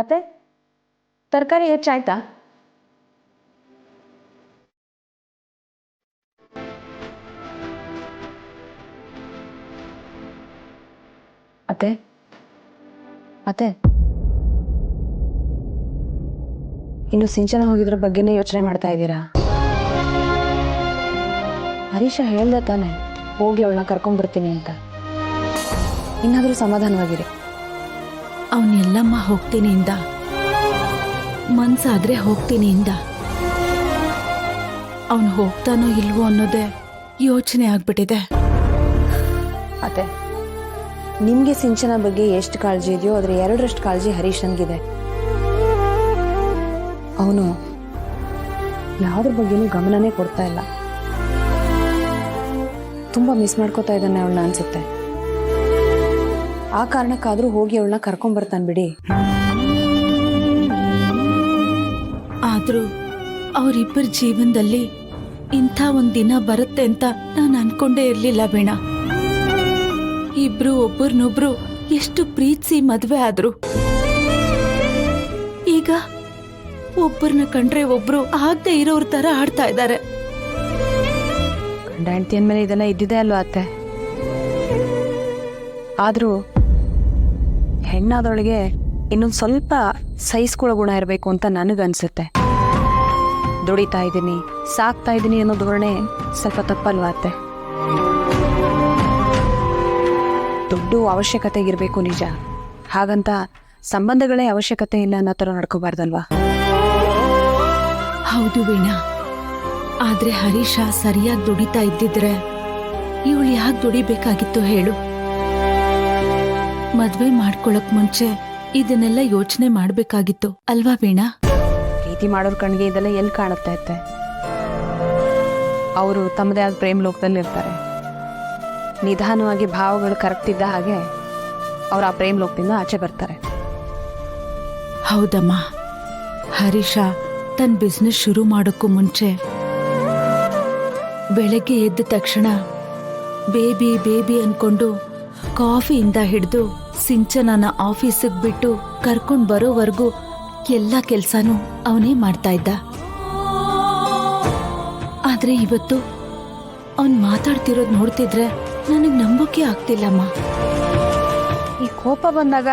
ಅತ್ತೆ ತರಕಾರಿ ಹೆಚ್ಚಾಯ್ತಾ? ಅತ್ತೆ ಅತ್ತೆ ಇನ್ನು ಸಿಂಚನ ಹೋಗಿದ್ರ ಬಗ್ಗೆನೇ ಯೋಚನೆ ಮಾಡ್ತಾ ಇದ್ದೀರಾ? ಹರೀಶ ಹೇಳ್ದೆ ತಾನೆ ಹೋಗಿ ಅವಳನ್ನ ಕರ್ಕೊಂಡ್ಬರ್ತೀನಿ ಅಂತ. ಇನ್ನಾದರೂ ಸಮಾಧಾನವಾಗಿರಿ. ಅವನೆಲ್ಲಮ್ಮ ಹೋಗ್ತೀನಿ ಇಂದ, ಮನ್ಸಾದ್ರೆ ಹೋಗ್ತೀನಿ ಇಂದ. ಅವನು ಹೋಗ್ತಾನೋ ಇಲ್ವೋ ಅನ್ನೋದೇ ಯೋಚನೆ ಆಗ್ಬಿಟ್ಟಿದೆ. ಅತ್ತೆ ನಿಮ್ಗೆ ಸಿಂಚನ ಬಗ್ಗೆ ಎಷ್ಟು ಕಾಳಜಿ ಇದೆಯೋ ಅದ್ರ 2ರಷ್ಟು ಕಾಳಜಿ ಹರೀಶನ್ಗಿದೆ. ಅವನು ಯಾವುದ್ರ ಬಗ್ಗೆನೂ ಗಮನನೇ ಕೊಡ್ತಾ ಇಲ್ಲ. ತುಂಬಾ ಮಿಸ್ ಮಾಡ್ಕೋತಾ ಇದ್ದಾನೆ ಅವಳನ್ನ ಅನ್ಸುತ್ತೆ. ಆ ಕಾರಣಕ್ಕಾದ್ರೂ ಹೋಗಿ ಅವಳನ್ನ ಕರ್ಕೊಂಡ್ಬರ್ತಾನೆ ಬಿಡಿ. ಆದ್ರೂ ಅವರಿಬ್ಬರ ಜೀವನದಲ್ಲಿ ಇಂಥ ಒಂದ್ ದಿನ ಬರುತ್ತೆ ಅಂತ ನಾನು ಅನ್ಕೊಂಡೇ ಇರ್ಲಿಲ್ಲ ಬೇಣ. ಇಬ್ರು ಒಬ್ಬರನ್ನೊಬ್ರು ಎಷ್ಟು ಪ್ರೀತಿಸಿ ಮದ್ವೆ ಆದ್ರು. ಈಗ ಒಬ್ಬರನ್ನ ಕಂಡ್ರೆ ಒಬ್ರು ಆಗದೆ ಇರೋರ್ ತರ ಆಡ್ತಾ ಇದ್ದಾರೆ. ಗಂಡ ಹೆಂಡತಿ ಅಂದ್ಮೇಲೆ ಇದೆಲ್ಲ ಇದ್ದಿದೆ ಅಲ್ವಾ ಅತ್ತೆ? ಆದ್ರೂ ಹೆಣ್ಣಾದವಳಿಗೆ ಇನ್ನೊಂದು ಸ್ವಲ್ಪ ಸಹಿಸ್ಕೊಳ್ಳೋ ಗುಣ ಇರಬೇಕು ಅಂತ ನನಗನ್ಸುತ್ತೆ. ದುಡಿತಾ ಇದ್ದೀನಿ, ಸಾಕ್ತಾ ಇದ್ದೀನಿ ಅನ್ನೋ ಧೋರಣೆ ಸ್ವಲ್ಪ ತಪ್ಪಲ್ವಾ ಅತ್ತೆ? ದುಡ್ಡು ಅವಶ್ಯಕತೆಗಿರ್ಬೇಕು ನಿಜ, ಹಾಗಂತ ಸಂಬಂಧಗಳೇ ಅವಶ್ಯಕತೆ ಇಲ್ಲ ಅನ್ನೋ ಥರ ನಡ್ಕೋಬಾರ್ದಲ್ವಾ? ಹೌದು ವೀಣಾ, ಆದ್ರೆ ಹರೀಶ ಸರಿಯಾಗಿ ದುಡಿತಾ ಇದ್ದಿದ್ರೆ ಇವಳು ಯಾಕೆ ದುಡಿಬೇಕಾಗಿತ್ತು ಹೇಳು? ಮದ್ವೆ ಮಾಡ್ಕೊಳಕ್ ಮುಂಚೆ ಇದನ್ನೆಲ್ಲ ಯೋಚನೆ ಮಾಡ್ಬೇಕಾಗಿತ್ತು ಅಲ್ವಾ ವೀಣಾ? ಪ್ರೀತಿ ಮಾಡೋರ್ ಕಣ್ಗೆ ಇದೆಲ್ಲ ಎಲ್ಲಿ ಕಾಣುತ್ತೆ ಅತ್ತೆ? ಅವರು ತಮ್ಮದೇ ಆದ ಪ್ರೇಮ್ ಲೋಕದಲ್ಲಿ ಇರ್ತಾರೆ. ನಿಧಾನವಾಗಿ ಭಾವಗಳು ಕರಗ್ತಿದ್ದ ಹಾಗೆ ಅವ್ರು ಆ ಪ್ರೇಮ್ ಲೋಕದಿಂದ ಆಚೆ ಬರ್ತಾರೆ. ಹೌದಮ್ಮ, ಹರೀಶ ತನ್ನ ಬಿಸ್ನೆಸ್ ಶುರು ಮಾಡೋಕ್ಕೂ ಮುಂಚೆ ಬೆಳಗ್ಗೆ ಎದ್ದ ತಕ್ಷಣ ಬೇಬಿ ಬೇಬಿ ಅನ್ಕೊಂಡು ಕಾಫಿಯಿಂದ ಹಿಡಿದು ಸಿಂಚನನ ಆಫೀಸಿಗೆ ಬಿಟ್ಟು ಕರ್ಕೊಂಡ್ ಬರೋವರೆಗೂ ಎಲ್ಲ ಕೆಲ್ಸಾನು ಅವನೇ ಮಾಡ್ತಾ ಇದ್ದ. ಆದ್ರೆ ಇವತ್ತು ಅವನ್ ಮಾತಾಡ್ತಿರೋದ್ ನೋಡ್ತಿದ್ರೆ ನನಗ್ ನಂಬೋಕೆ ಆಗ್ತಿಲ್ಲಮ್ಮ. ಈ ಕೋಪ ಬಂದಾಗ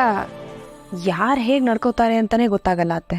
ಯಾರು ಹೇಗೆ ನಡ್ಕೋತಾರೆ ಅಂತಾನೆ ಗೊತ್ತಾಗಲ್ಲ ಅತ್ತೆ.